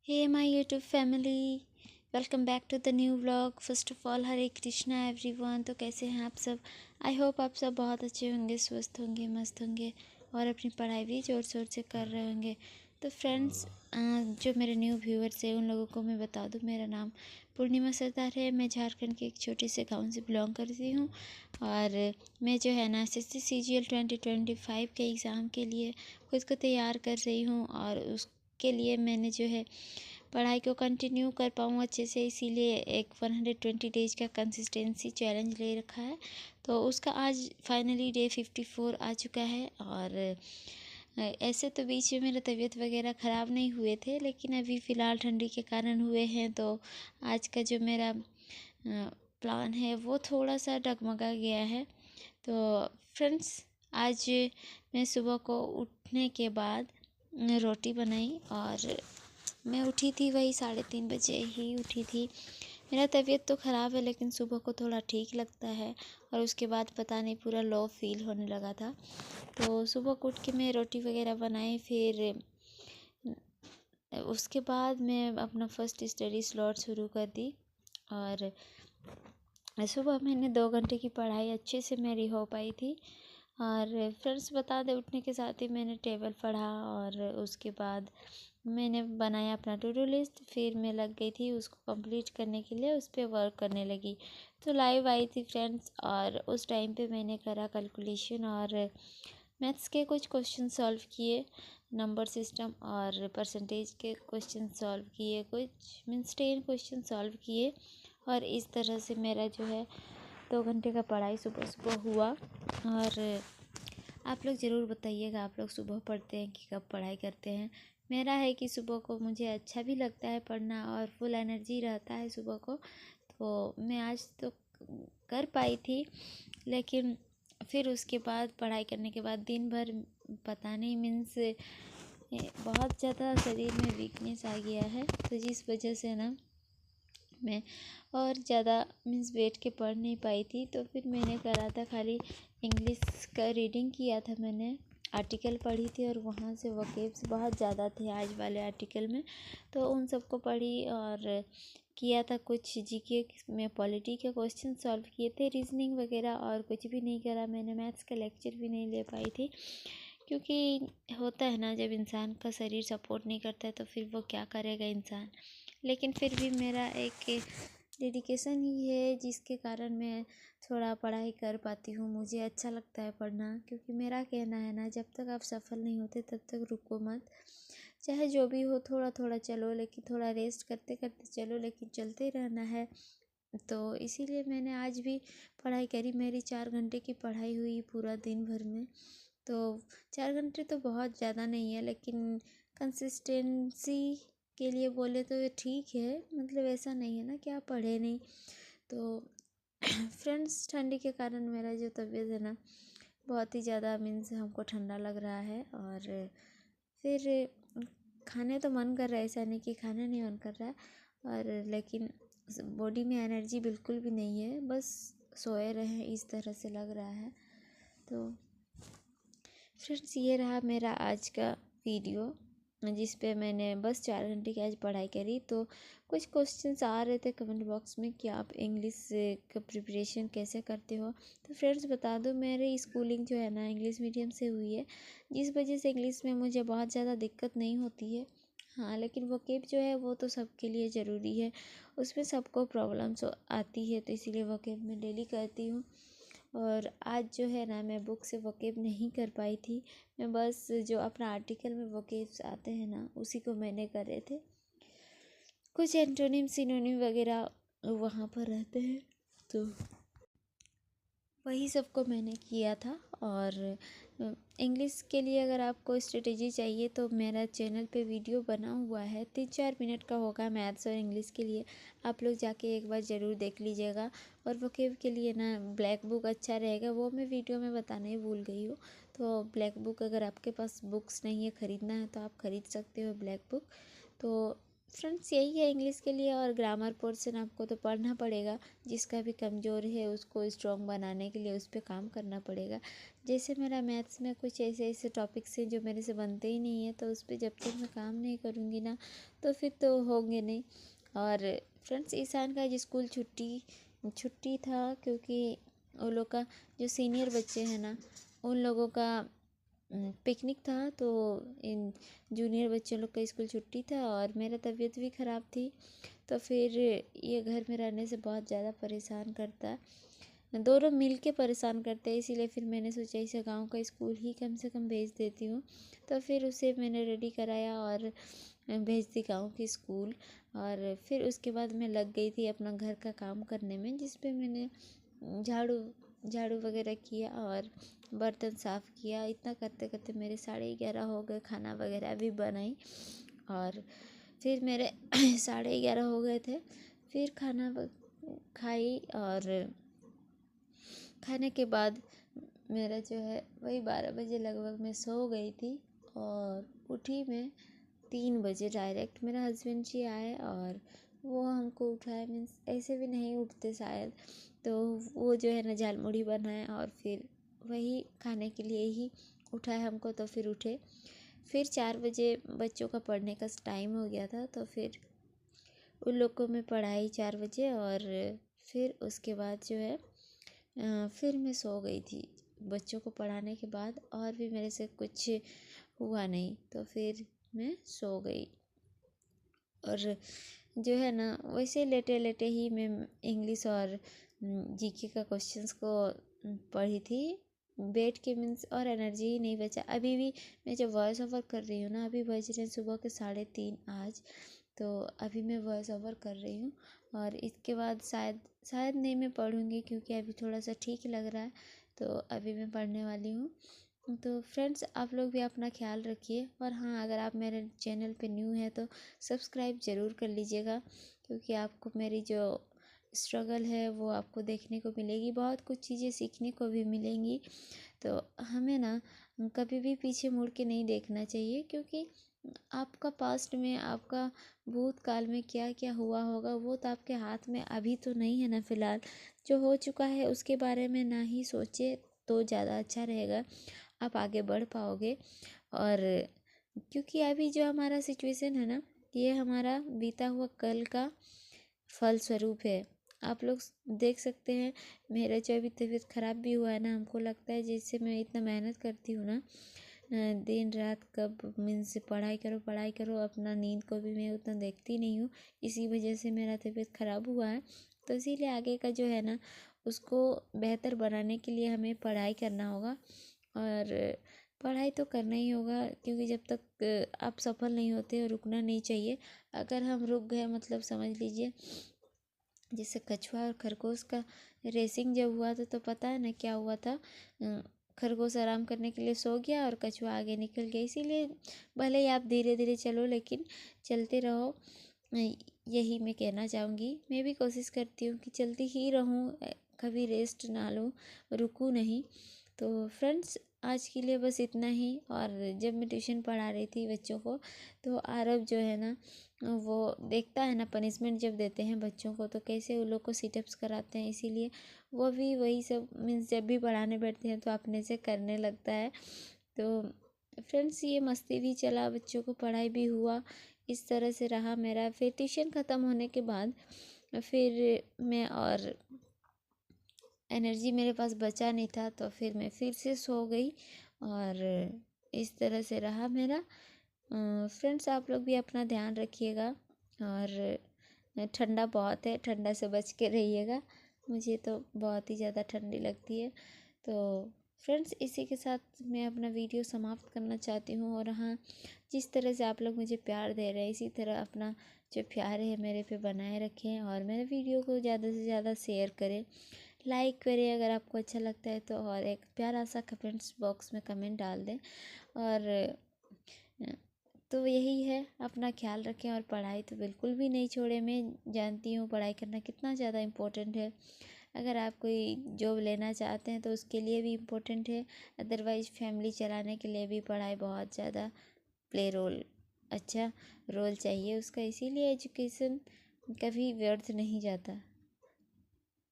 Hey my YouTube family, welcome back to the new vlog. First of all Hare Krishna everyone. तो कैसे हैं आप सब? आई होप आप सब बहुत अच्छे होंगे, स्वस्थ होंगे, मस्त होंगे और अपनी पढ़ाई भी ज़ोर शोर से कर रहे होंगे। तो फ्रेंड्स, जो मेरे न्यू व्यूअर्स हैं उन लोगों को मैं बता दूं, मेरा नाम पूर्णिमा सरदार है। मैं झारखंड के एक छोटे से गांव से बिलोंग करती हूँ और मैं जो है ना SSC CGL 2025 के एग्ज़ाम के लिए खुद को तैयार कर रही हूँ और उसके लिए मैंने जो है पढ़ाई को कंटिन्यू कर पाऊँ अच्छे से, इसीलिए एक 120 डेज का कंसिस्टेंसी चैलेंज ले रखा है। तो उसका आज फाइनली डे 54 आ चुका है और ऐसे तो बीच में मेरा तबीयत वगैरह ख़राब नहीं हुए थे, लेकिन अभी फ़िलहाल ठंडी के कारण हुए हैं। तो आज का जो मेरा प्लान है वो थोड़ा सा डगमगा गया है। तो फ्रेंड्स, आज मैं सुबह को उठने के बाद रोटी बनाई और मैं उठी थी वही 3:30 बजे ही उठी थी। मेरा तबीयत तो ख़राब है लेकिन सुबह को थोड़ा ठीक लगता है और उसके बाद पता नहीं पूरा लो फील होने लगा था। तो सुबह को उठ के मैं रोटी वगैरह बनाई, फिर उसके बाद मैं अपना फर्स्ट स्टडी स्लॉट शुरू कर दी और सुबह मैंने 2 घंटे की पढ़ाई अच्छे से मेरी हो पाई थी। और फ्रेंड्स बता दें, उठने के साथ ही मैंने टेबल पढ़ा और उसके बाद मैंने बनाया अपना टू डू लिस्ट। फिर मैं लग गई थी उसको कंप्लीट करने के लिए, उस पर वर्क करने लगी। तो लाइव आई थी फ्रेंड्स और उस टाइम पे मैंने करा कैलकुलेशन और मैथ्स के कुछ क्वेश्चन सॉल्व किए, नंबर सिस्टम और परसेंटेज के क्वेश्चन सॉल्व किए, कुछ मीन्स 10 क्वेश्चन सॉल्व किए। और इस तरह से मेरा जो है 2 घंटे का पढ़ाई सुबह सुबह हुआ। और आप लोग ज़रूर बताइएगा, आप लोग सुबह पढ़ते हैं कि कब पढ़ाई करते हैं? मेरा है कि सुबह को मुझे अच्छा भी लगता है पढ़ना और फुल एनर्जी रहता है सुबह को। तो मैं आज तो कर पाई थी, लेकिन फिर उसके बाद पढ़ाई करने के बाद दिन भर पता नहीं मीन्स बहुत ज़्यादा शरीर में वीकनेस आ गया है। तो जिस वजह से ना मैं और ज़्यादा मीन्स बैठ के पढ़ नहीं पाई थी। तो फिर मैंने करा था खाली इंग्लिश का रीडिंग किया था, मैंने आर्टिकल पढ़ी थी और वहाँ से वोकैब्स बहुत ज़्यादा थे आज वाले आर्टिकल में। तो उन सबको पढ़ी और किया था। कुछ जीके में पॉलिटी के क्वेश्चन सॉल्व किए थे, रीजनिंग वगैरह और कुछ भी नहीं करा मैंने। मैथ्स का लेक्चर भी नहीं ले पाई थी, क्योंकि होता है ना, जब इंसान का शरीर सपोर्ट नहीं करता है तो फिर वो क्या करेगा इंसान। लेकिन फिर भी मेरा एक डेडिकेशन ही है जिसके कारण मैं थोड़ा पढ़ाई कर पाती हूँ। मुझे अच्छा लगता है पढ़ना, क्योंकि मेरा कहना है ना, जब तक आप सफल नहीं होते तब तक रुको मत। चाहे जो भी हो, थोड़ा थोड़ा चलो, लेकिन थोड़ा रेस्ट करते करते चलो, लेकिन चलते रहना है। तो इसीलिए मैंने आज भी पढ़ाई करी। मेरी 4 घंटे की पढ़ाई हुई पूरा दिन भर में। तो 4 घंटे तो बहुत ज़्यादा नहीं है, लेकिन कंसिस्टेंसी के लिए बोले तो ये ठीक है। मतलब ऐसा नहीं है ना कि आप पढ़े नहीं। तो फ्रेंड्स, ठंडी के कारण मेरा जो तबीयत है ना बहुत ही ज़्यादा मीन्स हमको ठंडा लग रहा है। और फिर खाने तो मन कर रहा है, ऐसा नहीं कि खाने नहीं मन कर रहा है, और लेकिन बॉडी में एनर्जी बिल्कुल भी नहीं है, बस सोए रहे इस तरह से लग रहा है। तो फ्रेंड्स, ये रहा मेरा आज का वीडियो जिस पे मैंने बस 4 घंटे की आज पढ़ाई करी। तो कुछ क्वेश्चंस आ रहे थे कमेंट बॉक्स में कि आप इंग्लिश का प्रिपरेशन कैसे करते हो। तो फ्रेंड्स बता दो, मेरी स्कूलिंग जो है ना इंग्लिश मीडियम से हुई है, जिस वजह से इंग्लिश में मुझे बहुत ज़्यादा दिक्कत नहीं होती है। हाँ, लेकिन वोकेब जो है वो तो सबके लिए ज़रूरी है, उसमें सबको प्रॉब्लम्स आती है। तो इसीलिए वोकेब मैं डेली करती हूँ। और आज जो है ना मैं बुक से वोकेब नहीं कर पाई थी। मैं बस जो अपना आर्टिकल में वोकेब्स आते हैं ना उसी को मैंने करे थे। कुछ एंटोनिम सिनोनिम वगैरह वहाँ पर रहते हैं, तो वही सबको मैंने किया था। और इंग्लिश के लिए अगर आपको स्ट्रेटेजी चाहिए तो मेरा चैनल पे वीडियो बना हुआ है, 3-4 मिनट का होगा मैथ्स और इंग्लिश के लिए। आप लोग जाके एक बार ज़रूर देख लीजिएगा। और वोकेब के लिए ना ब्लैक बुक अच्छा रहेगा, वो मैं वीडियो में बताना ही भूल गई हूँ। तो ब्लैक बुक, अगर आपके पास बुक्स नहीं है ख़रीदना है तो आप ख़रीद सकते हो ब्लैक बुक। तो फ्रेंड्स यही है इंग्लिश के लिए। और ग्रामर पोर्शन आपको तो पढ़ना पड़ेगा, जिसका भी कमज़ोर है उसको स्ट्रॉन्ग बनाने के लिए उस पर काम करना पड़ेगा। जैसे मेरा मैथ्स में कुछ ऐसे ऐसे टॉपिक्स हैं जो मेरे से बनते ही नहीं है, तो उस पर जब तक मैं काम नहीं करूँगी ना तो फिर तो होंगे नहीं। और फ्रेंड्स ईशान का आज स्कूल छुट्टी था, क्योंकि उन लोग का जो सीनियर बच्चे हैं ना उन लोगों का पिकनिक था, तो इन जूनियर बच्चों लोग का स्कूल छुट्टी था और मेरा तबीयत भी ख़राब थी। तो फिर ये घर में रहने से बहुत ज़्यादा परेशान करता है, दोनों मिल के परेशान करते हैं। इसीलिए फिर मैंने सोचा इसे गांव का स्कूल ही कम से कम भेज देती हूँ। तो फिर उसे मैंने रेडी कराया और भेज दी गाँव की स्कूल। और फिर उसके बाद मैं लग गई थी अपना घर का काम करने में, जिस पे मैंने झाड़ू झाड़ू वगैरह किया और बर्तन साफ़ किया। इतना करते करते मेरे 11:30 हो गए। खाना वगैरह भी बनाई और फिर मेरे 11:30 हो गए थे। फिर खाई और खाने के बाद मेरा जो है वही 12 बजे लगभग मैं सो गई थी। और उठी मैं 3 बजे डायरेक्ट। मेरा हस्बैंड जी आए और वो हमको उठाए, मीन्स ऐसे भी नहीं उठते शायद, तो वो जो है ना झालमुड़ी बनाए और फिर वही खाने के लिए ही उठाए हमको। तो फिर उठे। फिर 4 बजे बच्चों का पढ़ने का टाइम हो गया था, तो फिर उन लोग को मैं पढ़ाई 4 बजे। और फिर उसके बाद जो है फिर मैं सो गई थी बच्चों को पढ़ाने के बाद। और भी मेरे से कुछ हुआ नहीं, तो फिर मैं सो गई। और जो है ना वैसे लेटे लेटे ही मैं इंग्लिश और जीके का क्वेश्चंस को पढ़ी थी बैठ के, मीन्स और एनर्जी ही नहीं बचा। अभी भी मैं जब वॉइस ओवर कर रही हूँ ना, अभी बज रहे हैं सुबह के 3:30 आज, तो अभी मैं वॉइस ओवर कर रही हूँ। और इसके बाद शायद नहीं मैं पढ़ूँगी, क्योंकि अभी थोड़ा सा ठीक लग रहा है, तो अभी मैं पढ़ने वाली हूँ। तो फ्रेंड्स आप लोग भी अपना ख्याल रखिए। और हाँ, अगर आप मेरे चैनल पे न्यू हैं तो सब्सक्राइब ज़रूर कर लीजिएगा, क्योंकि आपको मेरी जो स्ट्रगल है वो आपको देखने को मिलेगी, बहुत कुछ चीज़ें सीखने को भी मिलेंगी। तो हमें ना कभी भी पीछे मुड़ के नहीं देखना चाहिए, क्योंकि आपका पास्ट में, आपका भूतकाल में क्या क्या हुआ होगा वो तो आपके हाथ में अभी तो नहीं है ना। फ़िलहाल जो हो चुका है उसके बारे में ना ही सोचे तो ज़्यादा अच्छा रहेगा, आप आगे बढ़ पाओगे। और क्योंकि अभी जो हमारा सिचुएशन है ना, ये हमारा बीता हुआ कल का फल स्वरूप है। आप लोग देख सकते हैं, मेरा जो अभी तबीयत ख़राब भी हुआ है ना, हमको लगता है जैसे मैं इतना मेहनत करती हूँ ना दिन रात, कब मीन्स पढ़ाई करो, अपना नींद को भी मैं उतना देखती नहीं हूँ। इसी वजह से मेरा तबीयत ख़राब हुआ है। तो इसीलिए आगे का जो है ना उसको बेहतर बनाने के लिए हमें पढ़ाई करना होगा। और पढ़ाई तो करना ही होगा, क्योंकि जब तक आप सफल नहीं होते रुकना नहीं चाहिए। अगर हम रुक गए, मतलब समझ लीजिए जैसे कछुआ और खरगोश का रेसिंग जब हुआ था, तो पता है ना क्या हुआ था। खरगोश आराम करने के लिए सो गया और कछुआ आगे निकल गया। इसीलिए भले ही आप धीरे धीरे चलो, लेकिन चलते रहो। यही मैं कहना चाहूँगी। मैं भी कोशिश करती हूँ कि चलती ही रहूँ, कभी रेस्ट ना लूँ, रुकूँ नहीं। तो फ्रेंड्स आज के लिए बस इतना ही। और जब मैं ट्यूशन पढ़ा रही थी बच्चों को, तो आरव जो है ना वो देखता है ना पनिशमेंट जब देते हैं बच्चों को, तो कैसे उन लोग को सिटअप्स कराते हैं, इसीलिए वो भी वही सब मीन्स जब भी पढ़ाने बैठते हैं तो अपने से करने लगता है। तो फ्रेंड्स ये मस्ती भी चला, बच्चों को पढ़ाई भी हुआ, इस तरह से रहा मेरा। फिर ट्यूशन ख़त्म होने के बाद फिर मैं और एनर्जी मेरे पास बचा नहीं था, तो फिर मैं फिर से सो गई। और इस तरह से रहा मेरा। फ्रेंड्स आप लोग भी अपना ध्यान रखिएगा। और ठंडा बहुत है, ठंडा से बच के रहिएगा। मुझे तो बहुत ही ज़्यादा ठंडी लगती है। तो फ्रेंड्स इसी के साथ मैं अपना वीडियो समाप्त करना चाहती हूँ। और हाँ, जिस तरह से आप लोग मुझे प्यार दे रहे हैं, इसी तरह अपना जो प्यार है मेरे पे बनाए रखें, और मेरे वीडियो को ज़्यादा से ज़्यादा शेयर करें, लाइक करें अगर आपको अच्छा लगता है तो, और एक प्यारा सा कमेंट्स बॉक्स में कमेंट डाल दें। और तो यही है, अपना ख्याल रखें और पढ़ाई तो बिल्कुल भी नहीं छोड़े। मैं जानती हूँ पढ़ाई करना कितना ज़्यादा इम्पोर्टेंट है। अगर आप कोई जॉब लेना चाहते हैं तो उसके लिए भी इम्पोर्टेंट है, अदरवाइज़ फैमिली चलाने के लिए भी पढ़ाई बहुत ज़्यादा प्ले रोल अच्छा रोल चाहिए उसका, इसीलिए एजुकेशन कभी व्यर्थ नहीं जाता।